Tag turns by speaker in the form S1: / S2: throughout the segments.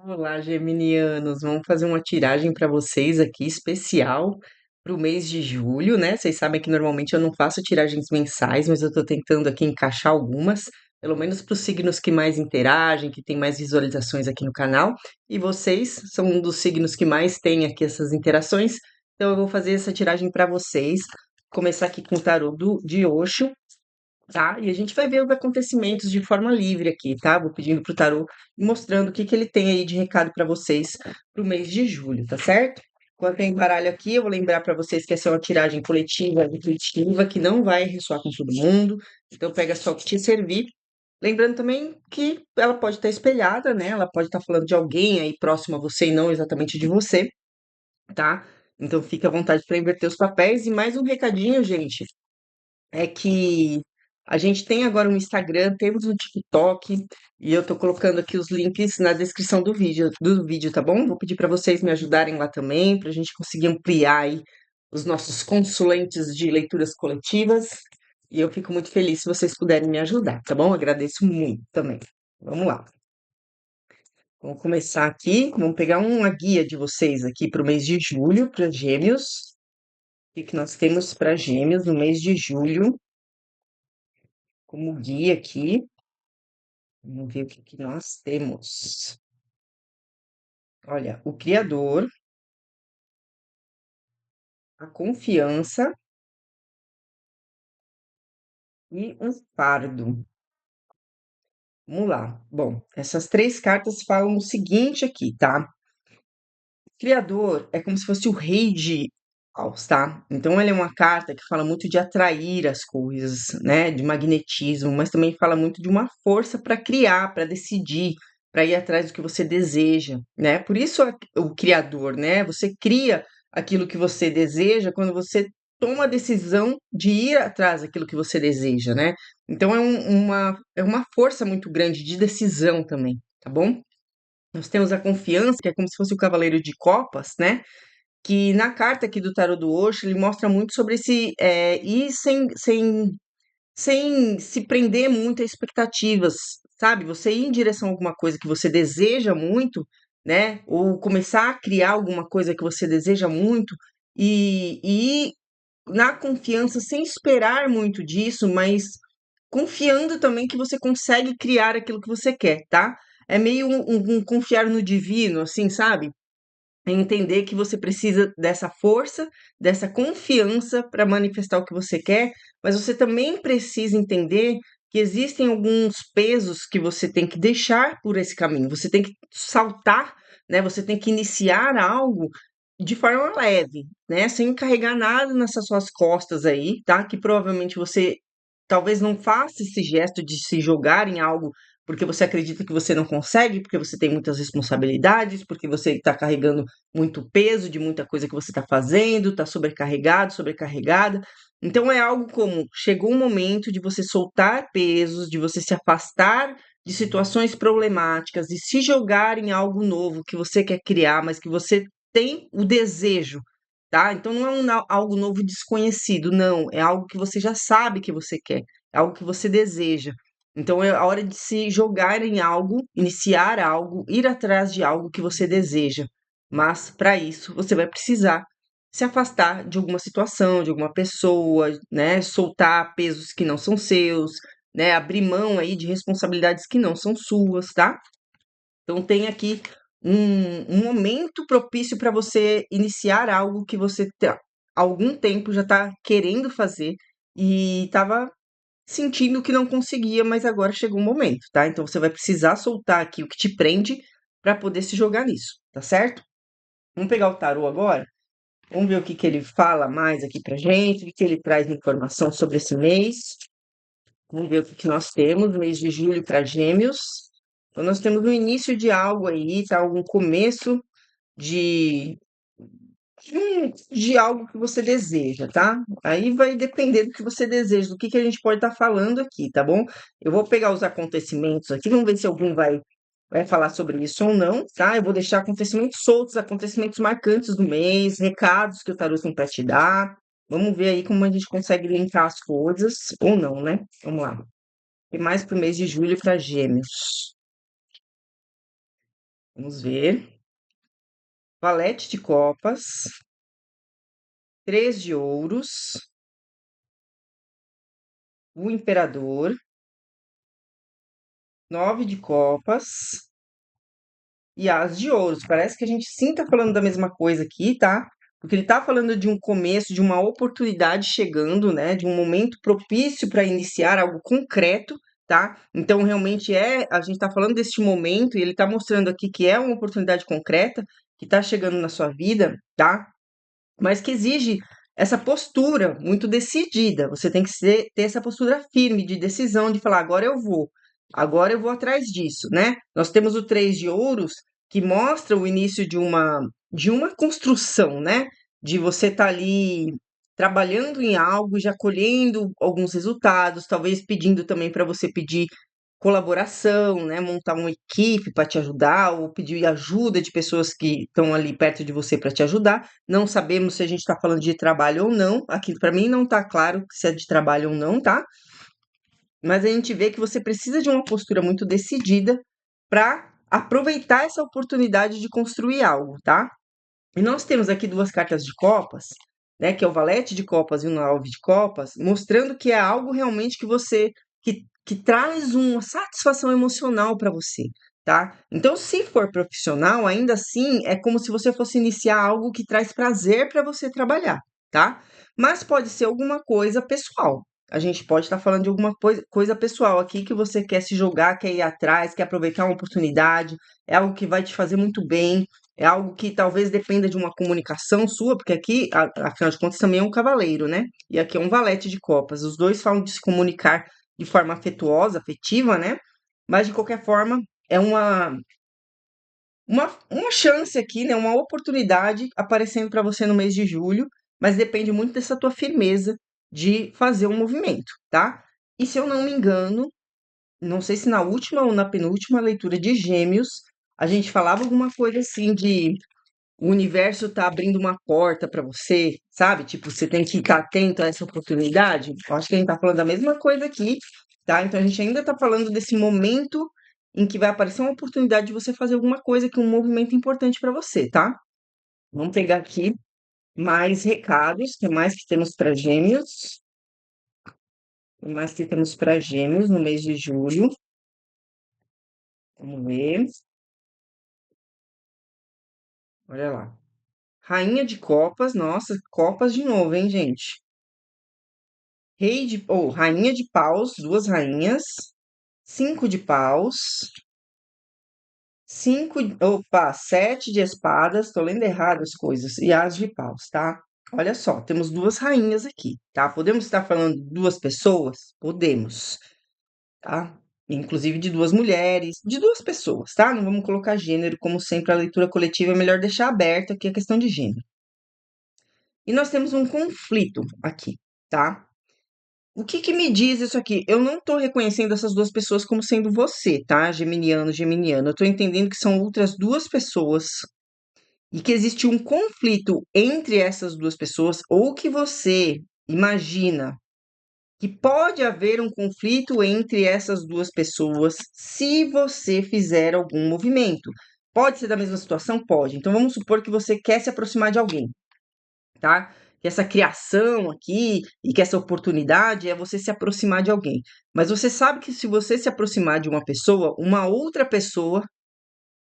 S1: Olá, geminianos. Vamos fazer uma tiragem para vocês aqui especial para o mês de julho, né? Vocês sabem que normalmente eu não faço tiragens mensais, mas eu estou tentando aqui encaixar algumas, pelo menos para os signos que mais interagem, que tem mais visualizações aqui no canal. E vocês são um dos signos que mais têm aqui essas interações, então eu vou fazer essa tiragem para vocês. Começar aqui com o tarô de Osho, tá? E a gente vai ver os acontecimentos de forma livre aqui, tá? Vou pedindo pro tarô e mostrando o que que ele tem aí de recado para vocês pro mês de julho, tá certo? Enquanto tem baralho aqui, eu vou lembrar para vocês que essa é uma tiragem coletiva, intuitiva, que não vai ressoar com todo mundo. Então pega só o que te servir. Lembrando também que ela pode estar espelhada, né? Ela pode estar falando de alguém aí próximo a você e não exatamente de você, tá? Então fique à vontade para inverter os papéis. E mais um recadinho, gente, é que a gente tem agora um Instagram, temos um TikTok, e eu tô colocando aqui os links na descrição do vídeo, tá bom? Vou pedir para vocês me ajudarem lá também, para a gente conseguir ampliar aí os nossos consulentes de leituras coletivas. E eu fico muito feliz se vocês puderem me ajudar, tá bom? Agradeço muito também. Vamos lá. Vamos começar aqui. Vamos pegar uma guia de vocês aqui para o mês de julho, para Gêmeos. O que que nós temos para Gêmeos no mês de julho, como guia aqui? Vamos ver o que que nós temos. Olha, o Criador, a Confiança e um Fardo. Vamos lá. Bom, essas três cartas falam o seguinte aqui, tá? Criador é como se fosse o rei de paus, tá? Então ele é uma carta que fala muito de atrair as coisas, né? De magnetismo, mas também fala muito de uma força para criar, para decidir, para ir atrás do que você deseja, né? Por isso o criador, né? Você cria aquilo que você deseja quando você toma a decisão de ir atrás daquilo que você deseja, né? Então é uma força muito grande de decisão também, tá bom? Nós temos a confiança, que é como se fosse o cavaleiro de copas, né? Que na carta aqui do tarô do Osho, ele mostra muito sobre esse ir sem se prender muito a expectativas, sabe? Você ir em direção a alguma coisa que você deseja muito, né? Ou começar a criar alguma coisa que você deseja muito e ir na confiança sem esperar muito disso, mas confiando também que você consegue criar aquilo que você quer, tá? É meio um confiar no divino, assim, sabe? É entender que você precisa dessa força, dessa confiança para manifestar o que você quer, mas você também precisa entender que existem alguns pesos que você tem que deixar por esse caminho. Você tem que saltar, né? Você tem que iniciar algo de forma leve, né? Sem carregar nada nessas suas costas aí, tá? Que provavelmente você talvez não faça esse gesto de se jogar em algo porque você acredita que você não consegue, porque você tem muitas responsabilidades, porque você está carregando muito peso de muita coisa que você está fazendo, está sobrecarregado, sobrecarregada. Então é algo como chegou um momento de você soltar pesos, de você se afastar de situações problemáticas e se jogar em algo novo que você quer criar, mas que você tem o desejo, tá? Então não é algo novo desconhecido, não, é algo que você já sabe que você quer, é algo que você deseja. Então é a hora de se jogar em algo, iniciar algo, ir atrás de algo que você deseja. Mas para isso você vai precisar se afastar de alguma situação, de alguma pessoa, né? Soltar pesos que não são seus, né? Abrir mão aí de responsabilidades que não são suas, tá? Então tem aqui um momento propício para você iniciar algo que você há algum tempo já está querendo fazer e estava sentindo que não conseguia, mas agora chegou o momento, tá? Então você vai precisar soltar aqui o que te prende para poder se jogar nisso, tá certo? Vamos pegar o tarô agora? Vamos ver o que que ele fala mais aqui pra gente, o que que ele traz de informação sobre esse mês. Vamos ver o que que nós temos, mês de julho para Gêmeos. Então nós temos o início de algo aí, tá? Algum começo de de algo que você deseja, tá? Aí vai depender do que você deseja, do que a gente pode estar falando aqui, tá bom? Eu vou pegar os acontecimentos aqui, vamos ver se algum vai falar sobre isso ou não, tá? Eu vou deixar acontecimentos soltos, acontecimentos marcantes do mês, recados que o tarô tem para te dar. Vamos ver aí como a gente consegue linkar as coisas, ou não, né? Vamos lá. E mais pro mês de julho para Gêmeos. Vamos ver. Valete de copas, três de ouros, o imperador, nove de copas e as de ouros. Parece que a gente sim tá falando da mesma coisa aqui, tá? Porque ele tá falando de um começo, de uma oportunidade chegando, né? De um momento propício para iniciar algo concreto, tá? Então, realmente a gente tá falando deste momento e ele tá mostrando aqui que é uma oportunidade concreta que tá chegando na sua vida, tá? Mas que exige essa postura muito decidida. Você tem que ter essa postura firme de decisão, de falar, agora eu vou atrás disso, né? Nós temos o três de ouros, que mostra o início de uma construção, né? De você estar ali trabalhando em algo, já colhendo alguns resultados, talvez pedindo também para você pedir colaboração, né? Montar uma equipe para te ajudar, ou pedir ajuda de pessoas que estão ali perto de você para te ajudar. Não sabemos se a gente está falando de trabalho ou não. Aqui para mim não está claro se é de trabalho ou não, tá? Mas a gente vê que você precisa de uma postura muito decidida para aproveitar essa oportunidade de construir algo, tá? E nós temos aqui duas cartas de copas, né, que é o valete de copas e o nove de copas, mostrando que é algo realmente que traz uma satisfação emocional para você, tá? Então, se for profissional, ainda assim é como se você fosse iniciar algo que traz prazer para você trabalhar, tá? Mas pode ser alguma coisa pessoal. A gente pode estar falando de alguma coisa pessoal aqui que você quer se jogar, quer ir atrás, quer aproveitar uma oportunidade, é algo que vai te fazer muito bem, é algo que talvez dependa de uma comunicação sua, porque aqui, afinal de contas, também é um cavaleiro, né? E aqui é um valete de copas. Os dois falam de se comunicar de forma afetuosa, afetiva, né? Mas de qualquer forma, é uma chance aqui, né? Uma oportunidade aparecendo para você no mês de julho, mas depende muito dessa tua firmeza de fazer um movimento, tá? E se eu não me engano, não sei se na última ou na penúltima leitura de Gêmeos, a gente falava alguma coisa assim de o universo tá abrindo uma porta para você, sabe? Tipo, você tem que estar atento a essa oportunidade. Eu acho que a gente tá falando da mesma coisa aqui, tá? Então a gente ainda tá falando desse momento em que vai aparecer uma oportunidade de você fazer alguma coisa que é um movimento importante para você, tá? Vamos pegar aqui mais recados, o que mais que temos para Gêmeos? O que mais que temos para Gêmeos no mês de julho? Vamos ver. Olha lá. Rainha de copas, nossa, copas de novo, hein, gente? Rainha de paus, duas rainhas, cinco de paus, sete de espadas, tô lendo errado as coisas, e as de paus, tá? Olha só, temos duas rainhas aqui, tá? Podemos estar falando de duas pessoas? Podemos, tá? Inclusive de duas mulheres, de duas pessoas, tá? Não vamos colocar gênero, como sempre, a leitura coletiva é melhor deixar aberta aqui a questão de gênero. E nós temos um conflito aqui, tá? O que que me diz isso aqui? Eu não tô reconhecendo essas duas pessoas como sendo você, tá? Geminiano, geminiano. Eu tô entendendo que são outras duas pessoas e que existe um conflito entre essas duas pessoas, ou que você imagina que pode haver um conflito entre essas duas pessoas se você fizer algum movimento. Pode ser da mesma situação? Pode. Então vamos supor que você quer se aproximar de alguém, tá? Que essa criação aqui e que essa oportunidade é você se aproximar de alguém. Mas você sabe que se você se aproximar de uma outra pessoa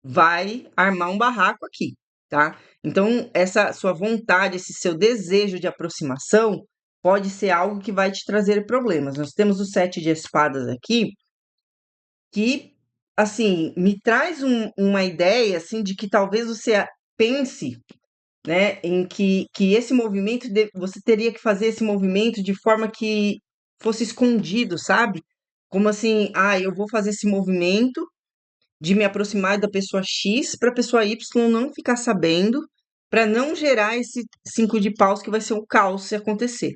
S1: vai armar um barraco aqui, tá? Então, essa sua vontade, esse seu desejo de aproximação pode ser algo que vai te trazer problemas. Nós temos o sete de espadas aqui, que, assim, me traz uma ideia, assim, de que talvez você pense, né, em que esse movimento você teria que fazer esse movimento de forma que fosse escondido, sabe? Como assim, eu vou fazer esse movimento de me aproximar da pessoa X para a pessoa Y não ficar sabendo, para não gerar esse cinco de paus que vai ser o caos se acontecer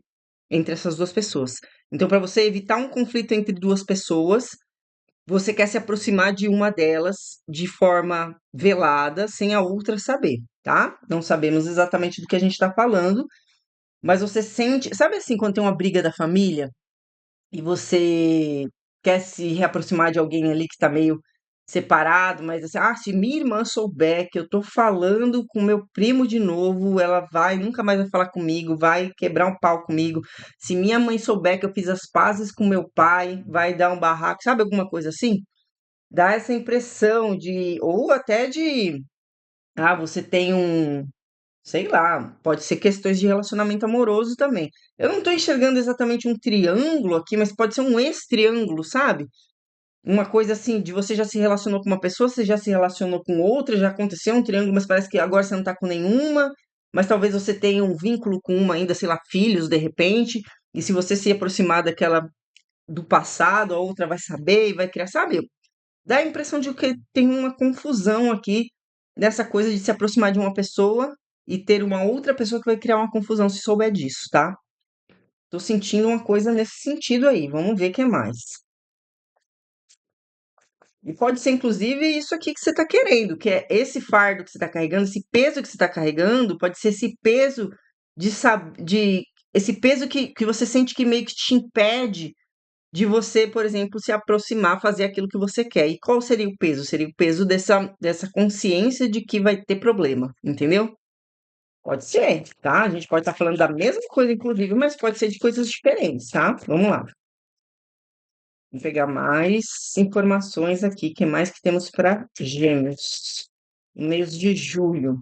S1: entre essas duas pessoas. Então, para você evitar um conflito entre duas pessoas, você quer se aproximar de uma delas de forma velada, sem a outra saber, tá? Não sabemos exatamente do que a gente está falando, mas você sente. Sabe assim, quando tem uma briga da família e você quer se reaproximar de alguém ali que está meio separado, mas assim, se minha irmã souber que eu tô falando com meu primo de novo, ela nunca mais vai falar comigo, vai quebrar um pau comigo. Se minha mãe souber que eu fiz as pazes com meu pai, vai dar um barraco, sabe alguma coisa assim? Dá essa impressão ou até você tem sei lá, pode ser questões de relacionamento amoroso também. Eu não tô enxergando exatamente um triângulo aqui, mas pode ser um ex-triângulo, sabe? Uma coisa assim, de você já se relacionou com uma pessoa, você já se relacionou com outra, já aconteceu um triângulo, mas parece que agora você não tá com nenhuma, mas talvez você tenha um vínculo com uma ainda, sei lá, filhos de repente, e se você se aproximar daquela do passado, a outra vai saber e vai criar, sabe? Dá a impressão de que tem uma confusão aqui dessa coisa de se aproximar de uma pessoa e ter uma outra pessoa que vai criar uma confusão se souber disso, tá? Tô sentindo uma coisa nesse sentido aí, vamos ver o que mais. E pode ser, inclusive, isso aqui que você está querendo, que é esse fardo que você está carregando, esse peso que você está carregando, pode ser esse peso de esse peso que você sente que meio que te impede de você, por exemplo, se aproximar, fazer aquilo que você quer. E qual seria o peso? Seria o peso dessa consciência de que vai ter problema, entendeu? Pode ser, tá? A gente pode estar falando da mesma coisa, inclusive, mas pode ser de coisas diferentes, tá? Vamos lá. Vou pegar mais informações aqui. O que mais que temos para Gêmeos? No mês de julho.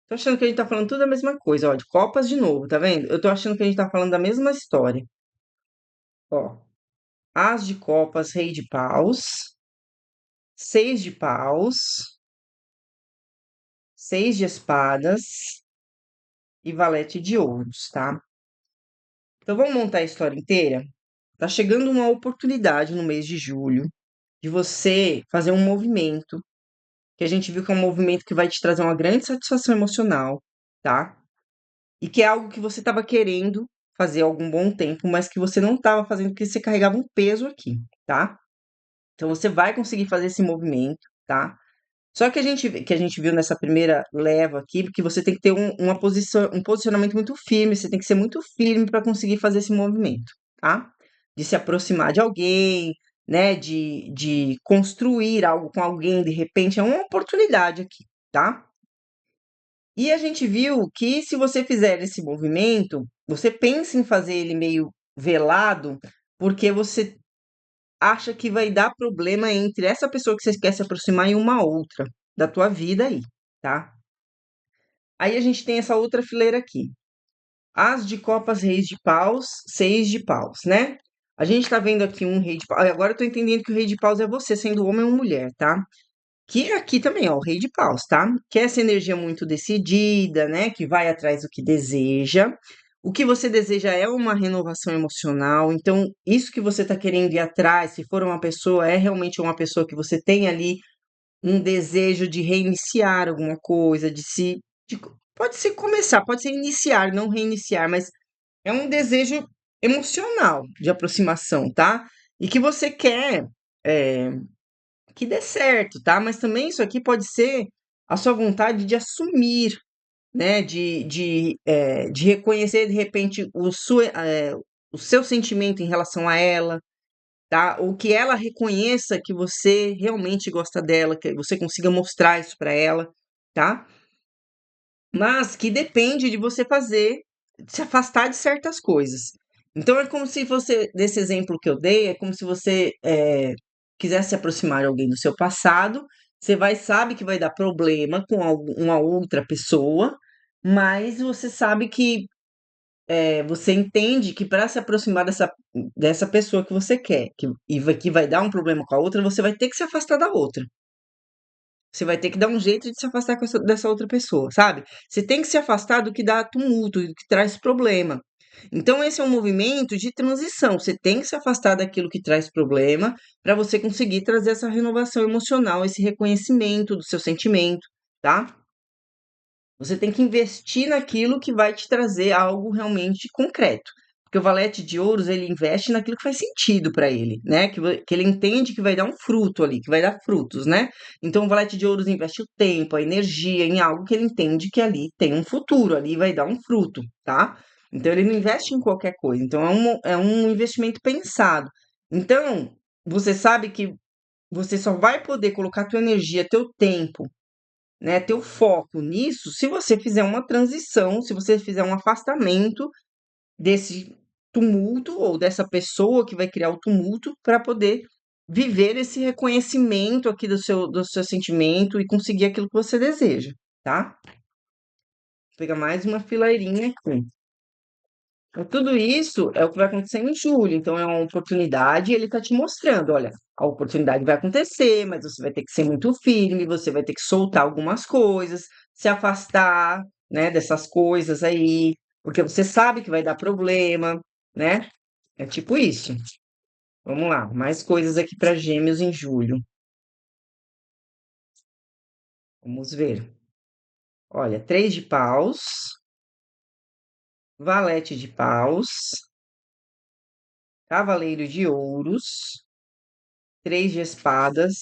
S1: Tô achando que a gente tá falando tudo a mesma coisa, ó, de Copas de novo, tá vendo? Eu tô achando que a gente tá falando da mesma história. Ó, As de Copas, Rei de Paus, Seis de Paus, Seis de Espadas e Valete de Ouros, tá? Então vamos montar a história inteira? Tá chegando uma oportunidade no mês de julho de você fazer um movimento que a gente viu que é um movimento que vai te trazer uma grande satisfação emocional, tá? E que é algo que você estava querendo fazer há algum bom tempo, mas que você não estava fazendo porque você carregava um peso aqui, tá? Então você vai conseguir fazer esse movimento, tá? Só que a gente viu nessa primeira leva aqui, que você tem que ter um posicionamento muito firme, você tem que ser muito firme para conseguir fazer esse movimento, tá? De se aproximar de alguém, né? De construir algo com alguém, de repente, é uma oportunidade aqui, tá? E a gente viu que se você fizer esse movimento, você pensa em fazer ele meio velado, porque você acha que vai dar problema entre essa pessoa que você quer se aproximar e uma outra da tua vida aí, tá? Aí a gente tem essa outra fileira aqui. As de copas, reis de paus, seis de paus, né? A gente tá vendo aqui um rei de paus. Agora eu tô entendendo que o rei de paus é você, sendo homem ou mulher, tá? Que é aqui também, ó, o rei de paus, tá? Que é essa energia muito decidida, né? Que vai atrás do que deseja. O que você deseja é uma renovação emocional. Então, isso que você tá querendo ir atrás, se for uma pessoa, é realmente uma pessoa que você tem ali um desejo de reiniciar alguma coisa, pode ser começar, pode ser iniciar, não reiniciar, mas é um desejo emocional de aproximação, tá? E que você quer. é, que dê certo, tá? Mas também isso aqui pode ser a sua vontade de assumir, né? De reconhecer, de repente, o seu sentimento em relação a ela, tá? Ou que ela reconheça que você realmente gosta dela, que você consiga mostrar isso para ela, tá? Mas que depende de você fazer, se afastar de certas coisas. Então é como se você, nesse exemplo que eu dei, é como se você quisesse se aproximar de alguém do seu passado, você sabe que vai dar problema com uma outra pessoa, mas você sabe que você entende que para se aproximar dessa pessoa que você quer, que vai dar um problema com a outra, você vai ter que se afastar da outra. Você vai ter que dar um jeito de se afastar dessa outra pessoa, sabe? Você tem que se afastar do que dá tumulto, do que traz problema. Então, esse é um movimento de transição. Você tem que se afastar daquilo que traz problema para você conseguir trazer essa renovação emocional, esse reconhecimento do seu sentimento, tá? Você tem que investir naquilo que vai te trazer algo realmente concreto. Porque o valete de ouros, ele investe naquilo que faz sentido para ele, né? Que ele entende que vai dar um fruto ali, que vai dar frutos, né? Então, o valete de ouros investe o tempo, a energia em algo que ele entende que ali tem um futuro, ali vai dar um fruto, tá? Então, ele não investe em qualquer coisa. Então, é um investimento pensado. Então, você sabe que você só vai poder colocar tua energia, teu tempo, né, teu foco nisso se você fizer uma transição, se você fizer um afastamento desse tumulto ou dessa pessoa que vai criar o tumulto para poder viver esse reconhecimento aqui do seu sentimento e conseguir aquilo que você deseja, tá? Vou pegar mais uma fileirinha aqui. Então, tudo isso é o que vai acontecer em julho. Então, é uma oportunidade e ele está te mostrando: olha, a oportunidade vai acontecer, mas você vai ter que ser muito firme, você vai ter que soltar algumas coisas, se afastar, né, dessas coisas aí, porque você sabe que vai dar problema, né? É tipo isso. Vamos lá, mais coisas aqui para Gêmeos em julho. Vamos ver. Olha, 3 de paus, valete de paus, cavaleiro de ouros, 3 de espadas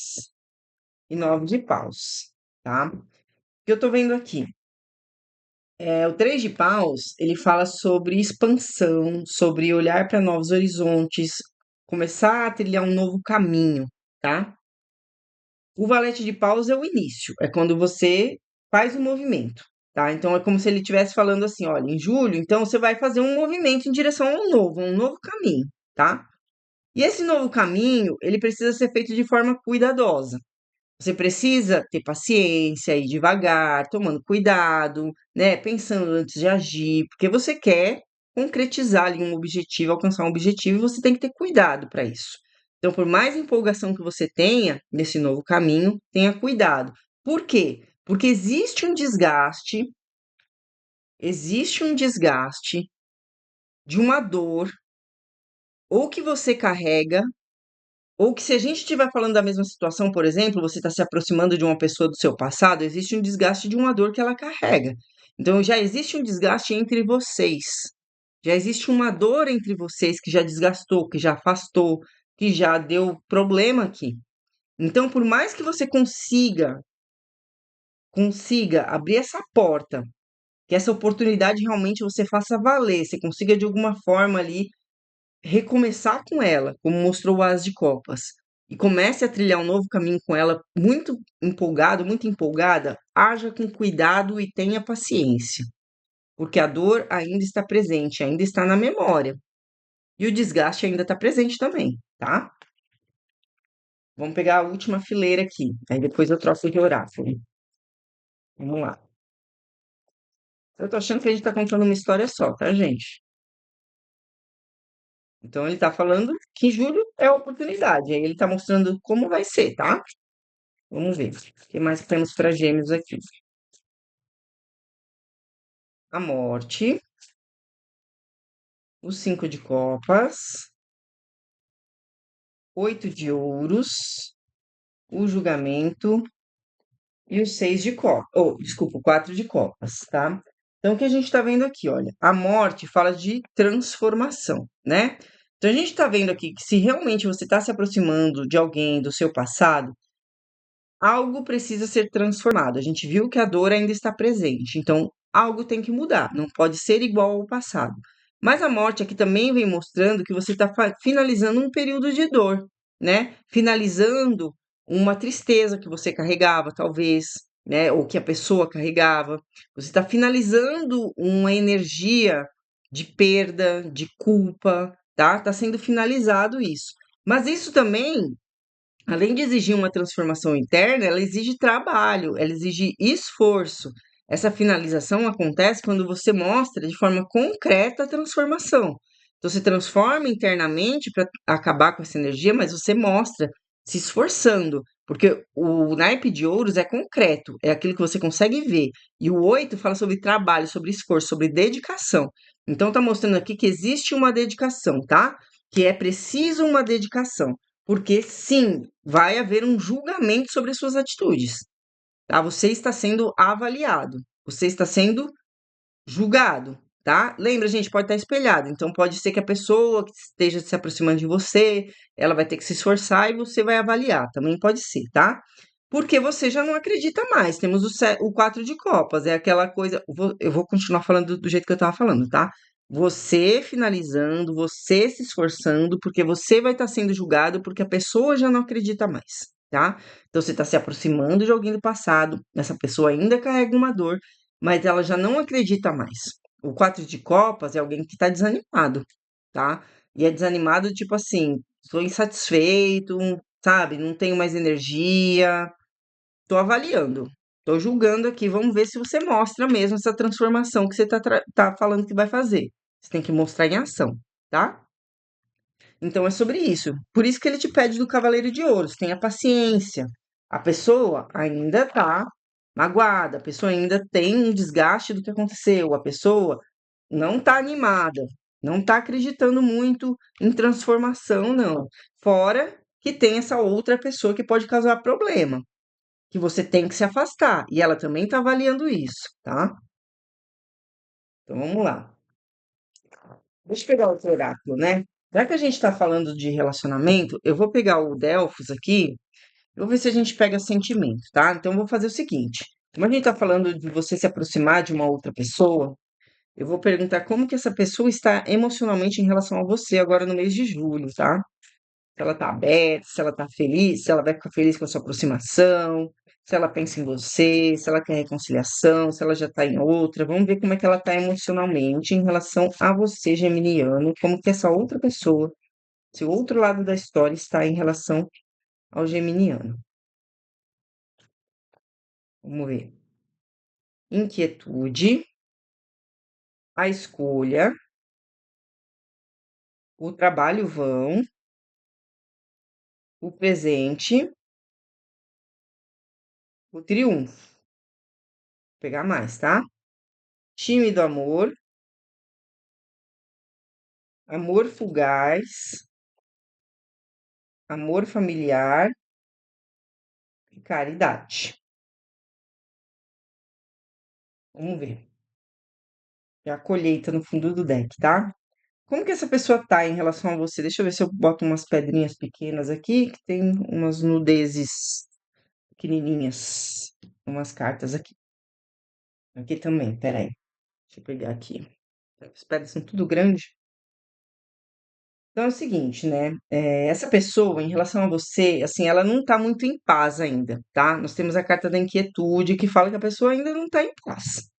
S1: e 9 de paus, tá? O que eu tô vendo aqui? O 3 de paus, ele fala sobre expansão, sobre olhar para novos horizontes, começar a trilhar um novo caminho, tá? O valete de paus é o início, é quando você faz o movimento, tá? Então é como se ele estivesse falando assim: olha, em julho, então você vai fazer um movimento em direção a um novo caminho, tá? E esse novo caminho, ele precisa ser feito de forma cuidadosa. Você precisa ter paciência, ir devagar, tomando cuidado, né? Pensando antes de agir, porque você quer concretizar ali um objetivo, alcançar um objetivo, e você tem que ter cuidado para isso. Então, por mais empolgação que você tenha nesse novo caminho, tenha cuidado. Por quê? Porque existe um desgaste de uma dor, ou que você carrega, ou que se a gente estiver falando da mesma situação, por exemplo, você está se aproximando de uma pessoa do seu passado, existe um desgaste de uma dor que ela carrega. Então já existe um desgaste entre vocês. Já existe uma dor entre vocês que já desgastou, que já afastou, que já deu problema aqui. Então, por mais que você consiga abrir essa porta, que essa oportunidade realmente você faça valer, você consiga de alguma forma ali recomeçar com ela, como mostrou o As de Copas, e comece a trilhar um novo caminho com ela, muito empolgado, muito empolgada, haja com cuidado e tenha paciência, porque a dor ainda está presente, ainda está na memória, e o desgaste ainda está presente também, tá? Vamos pegar a última fileira aqui, aí depois eu troco de oráculo. Vamos lá. Eu tô achando que a gente tá contando uma história só, tá, gente? Então ele tá falando que julho é a oportunidade, aí ele tá mostrando como vai ser, tá? Vamos ver. O que mais temos para Gêmeos aqui? A morte, o 5 de copas, 8 de ouros, o julgamento e o 6 de copas. Oh, desculpa, o 4 de copas, tá? Então, o que a gente está vendo aqui, olha, a morte fala de transformação, né? Então, a gente está vendo aqui que se realmente você está se aproximando de alguém do seu passado, algo precisa ser transformado. A gente viu que a dor ainda está presente, então algo tem que mudar, não pode ser igual ao passado. Mas a morte aqui também vem mostrando que você está finalizando um período de dor, né? Finalizando uma tristeza que você carregava, talvez, né? Ou que a pessoa carregava. Você está finalizando uma energia de perda, de culpa, tá? Está sendo finalizado isso. Mas isso também, além de exigir uma transformação interna, ela exige trabalho, ela exige esforço. Essa finalização acontece quando você mostra de forma concreta a transformação. Então, você transforma internamente para acabar com essa energia, mas você mostra se esforçando, porque o naipe de ouros é concreto, é aquilo que você consegue ver. E o 8 fala sobre trabalho, sobre esforço, sobre dedicação. Então, está mostrando aqui que existe uma dedicação, tá? Que é preciso uma dedicação. Porque sim, vai haver um julgamento sobre as suas atitudes, tá? Você está sendo avaliado, você está sendo julgado, tá? Lembra, gente, pode estar espelhado, então pode ser que a pessoa que esteja se aproximando de você, ela vai ter que se esforçar e você vai avaliar, também pode ser, tá? Porque você já não acredita mais. Temos o 4 de copas, é aquela coisa. Eu vou continuar falando do jeito que eu estava falando, tá? Você finalizando, você se esforçando, porque você vai estar sendo julgado, porque a pessoa já não acredita mais. tá? Então você está se aproximando de alguém do passado, essa pessoa ainda carrega uma dor, mas ela já não acredita mais. O 4 de copas é alguém que está desanimado, tá? E é desanimado tipo assim, estou insatisfeito, sabe? Não tenho mais energia, tô avaliando, tô julgando aqui, vamos ver se você mostra mesmo essa transformação que você tá falando que vai fazer. Você tem que mostrar em ação, tá? Então é sobre isso. Por isso que ele te pede do Cavaleiro de Ouros. Tenha paciência. A pessoa ainda tá magoada, a pessoa ainda tem um desgaste do que aconteceu, a pessoa não tá animada, não tá acreditando muito em transformação, não. Fora que tem essa outra pessoa que pode causar problema, que você tem que se afastar. E ela também tá avaliando isso, tá? Então vamos lá. Deixa eu pegar outro oráculo, né? Já que a gente está falando de relacionamento, eu vou pegar o Delfos aqui, eu vou ver se a gente pega sentimento, tá? Então eu vou fazer o seguinte: como a gente está falando de você se aproximar de uma outra pessoa, eu vou perguntar como que essa pessoa está emocionalmente em relação a você agora no mês de julho, tá? Se ela tá aberta, se ela tá feliz, se ela vai ficar feliz com a sua aproximação, se ela pensa em você, se ela quer reconciliação, se ela já tá em outra. Vamos ver como é que ela tá emocionalmente em relação a você, geminiano, como que essa outra pessoa, se o outro lado da história está em relação ao geminiano. Vamos ver. Inquietude, a escolha, o trabalho vão, o presente, o triunfo. Vou pegar mais, tá? Tímido amor, amor fugaz, amor familiar e caridade. Vamos ver. É a colheita no fundo do deck, tá? Como que essa pessoa tá em relação a você? Deixa eu ver se eu boto umas pedrinhas pequenas aqui, que tem umas nudezes pequenininhas. Umas cartas aqui. Aqui também, peraí. Deixa eu pegar aqui. As pedras são tudo grande. Então é o seguinte, né? Essa pessoa, em relação a você, assim, ela não tá muito em paz ainda, tá? Nós temos a carta da inquietude que fala que a pessoa ainda não tá em paz.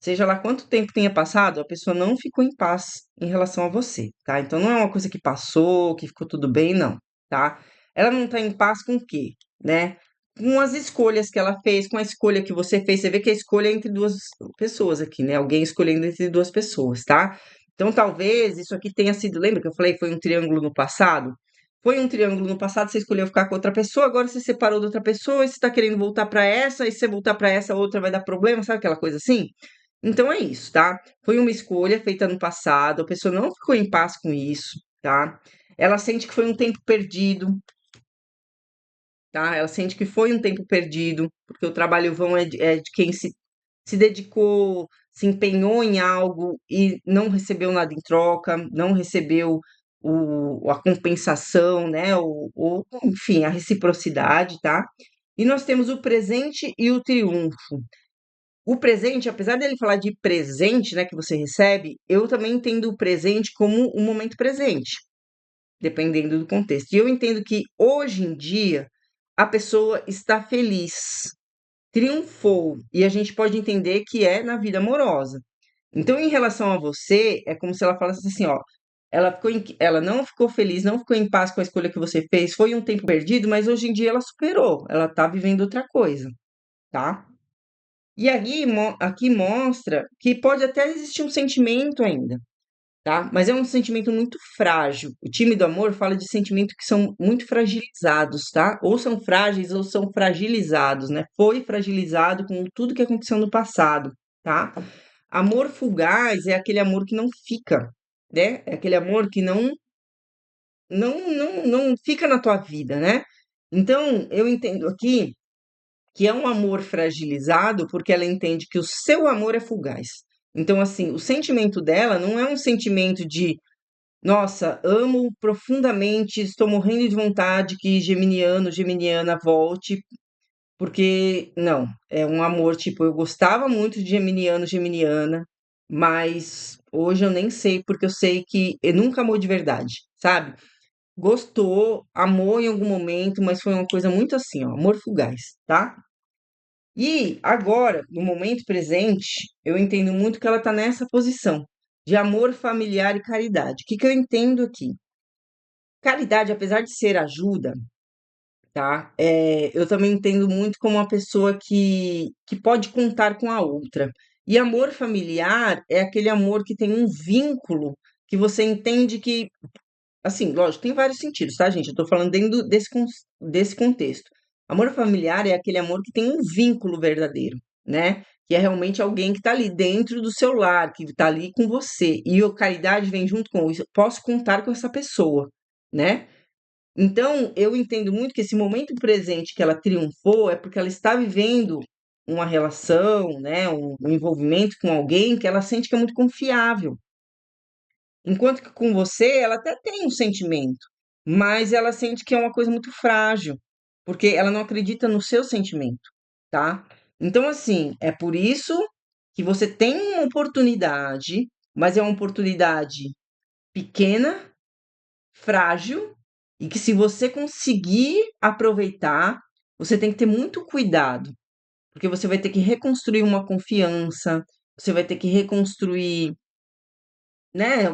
S1: Seja lá quanto tempo tenha passado, a pessoa não ficou em paz em relação a você, tá? Então não é uma coisa que passou, que ficou tudo bem, não, tá? Ela não tá em paz com o quê, né? Com as escolhas que ela fez, com a escolha que você fez. Você vê que a escolha é entre duas pessoas aqui, né? Alguém escolhendo entre duas pessoas, tá? Então talvez isso aqui tenha sido, lembra que eu falei que foi um triângulo no passado? Foi um triângulo no passado, você escolheu ficar com outra pessoa, agora você separou da outra pessoa, e você tá querendo voltar pra essa, e se você voltar pra essa, a outra vai dar problema, sabe aquela coisa assim? Então é isso, tá? Foi uma escolha feita no passado, a pessoa não ficou em paz com isso, tá? Ela sente que foi um tempo perdido, tá? Ela sente que foi um tempo perdido, porque o trabalho vão é de quem se dedicou, se empenhou em algo e não recebeu nada em troca, não recebeu a compensação, né? Enfim, a reciprocidade, tá? E nós temos o presente e o triunfo. O presente, apesar dele falar de presente, né, que você recebe, eu também entendo o presente como um momento presente, dependendo do contexto. E eu entendo que hoje em dia a pessoa está feliz, triunfou, e a gente pode entender que é na vida amorosa. Então, em relação a você, é como se ela falasse assim, ó, ela não ficou feliz, não ficou em paz com a escolha que você fez, foi um tempo perdido, mas hoje em dia ela superou, ela tá vivendo outra coisa, tá? E aí, aqui mostra que pode até existir um sentimento ainda, tá? Mas é um sentimento muito frágil. O time do amor fala de sentimentos que são muito fragilizados, tá? Ou são frágeis ou são fragilizados, né? Foi fragilizado com tudo que aconteceu no passado, tá? Amor fugaz é aquele amor que não fica, né? É aquele amor que não fica na tua vida, né? Então, eu entendo aqui que é um amor fragilizado porque ela entende que o seu amor é fugaz. Então, assim, o sentimento dela não é um sentimento de, nossa, amo profundamente, estou morrendo de vontade que Geminiano, Geminiana volte, porque não, é um amor tipo, eu gostava muito de Geminiano, Geminiana, mas hoje eu nem sei, porque eu sei que eu nunca amou de verdade, sabe? gostou, amou em algum momento, mas foi uma coisa muito assim, ó, amor fugaz, tá? E agora, no momento presente, eu entendo muito que ela tá nessa posição de amor familiar e caridade. O que que eu entendo aqui? Caridade, apesar de ser ajuda, tá? Eu também entendo muito como uma pessoa que pode contar com a outra. E amor familiar é aquele amor que tem um vínculo que você entende que, assim, lógico, tem vários sentidos, tá, gente? Eu tô falando dentro desse contexto. Amor familiar é aquele amor que tem um vínculo verdadeiro, né? Que é realmente alguém que tá ali dentro do seu lar, que tá ali com você. E a caridade vem junto com isso. Eu posso contar com essa pessoa, né? Então, eu entendo muito que esse momento presente que ela triunfou é porque ela está vivendo uma relação, né, um envolvimento com alguém que ela sente que é muito confiável. Enquanto que com você, ela até tem um sentimento, mas ela sente que é uma coisa muito frágil, porque ela não acredita no seu sentimento, tá? Então, assim, é por isso que você tem uma oportunidade, mas é uma oportunidade pequena, frágil, e que se você conseguir aproveitar, você tem que ter muito cuidado, porque você vai ter que reconstruir uma confiança, você vai ter que reconstruir, né,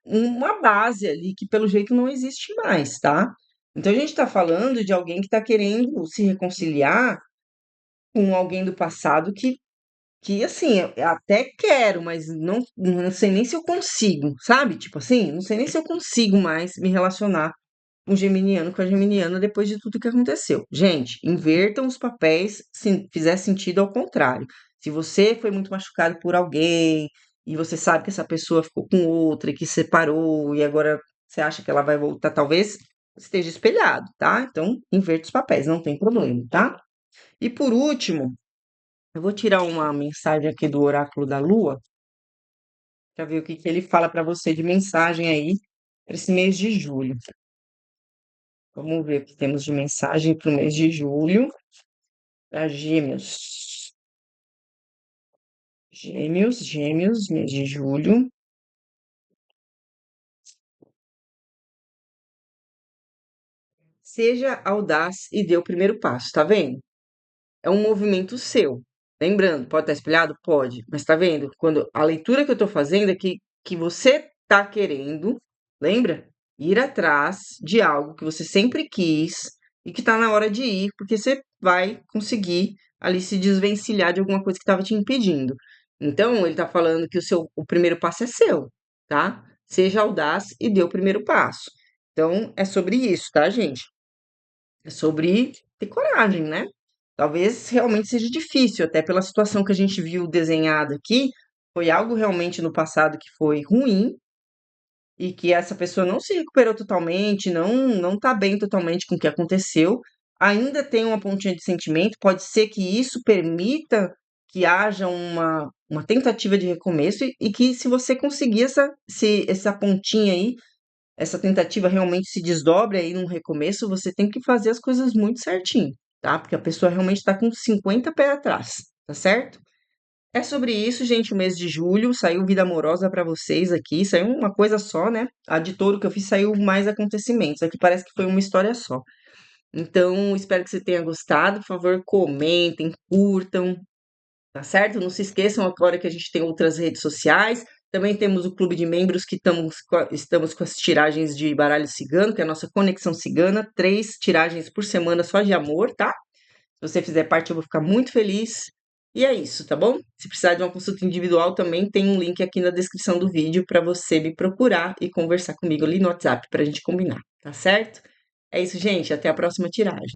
S1: uma base ali que pelo jeito não existe mais, tá? Então a gente está falando de alguém que está querendo se reconciliar com alguém do passado que assim, eu até quero, mas não sei nem se eu consigo, sabe? Tipo assim, não sei nem se eu consigo mais me relacionar um geminiano com a geminiana depois de tudo que aconteceu. Gente, invertam os papéis se fizer sentido ao contrário. Se você foi muito machucado por alguém e você sabe que essa pessoa ficou com outra e que separou e agora você acha que ela vai voltar, talvez esteja espelhado, tá? Então, inverta os papéis, não tem problema, tá? E por último, eu vou tirar uma mensagem aqui do oráculo da Lua para ver o que que ele fala para você de mensagem aí para esse mês de julho. Vamos ver o que temos de mensagem para o mês de julho. Para Gêmeos. Gêmeos, mês de julho. Seja audaz e dê o primeiro passo, tá vendo? É um movimento seu. Lembrando, pode estar espelhado? Pode, mas tá vendo? Quando a leitura que eu tô fazendo é que você tá querendo, lembra? Ir atrás de algo que você sempre quis e que tá na hora de ir, porque você vai conseguir ali se desvencilhar de alguma coisa que estava te impedindo. Então, ele tá falando que o primeiro passo é seu, tá? Seja audaz e dê o primeiro passo. Então, é sobre isso, tá, gente? É sobre ter coragem, né? Talvez realmente seja difícil, até pela situação que a gente viu desenhada aqui, foi algo realmente no passado que foi ruim e que essa pessoa não se recuperou totalmente, não tá bem totalmente com o que aconteceu, ainda tem uma pontinha de sentimento, pode ser que isso permita que haja uma tentativa de recomeço e que se você conseguir essa pontinha aí, essa tentativa realmente se desdobre aí num recomeço, você tem que fazer as coisas muito certinho, tá? Porque a pessoa realmente está com 50 pés atrás, tá certo? É sobre isso, gente. O mês de julho saiu vida amorosa para vocês aqui. Saiu uma coisa só, né? A de touro que eu fiz saiu mais acontecimentos. Aqui parece que foi uma história só. Então, espero que você tenha gostado. Por favor, comentem, curtam, tá certo? Não se esqueçam agora que a gente tem outras redes sociais. Também temos o clube de membros que estamos com as tiragens de baralho cigano, que é a nossa conexão cigana. 3 tiragens por semana só de amor, tá? Se você fizer parte, eu vou ficar muito feliz. E é isso, tá bom? Se precisar de uma consulta individual, também tem um link aqui na descrição do vídeo para você me procurar e conversar comigo ali no WhatsApp para a gente combinar, tá certo? É isso, gente. Até a próxima tiragem.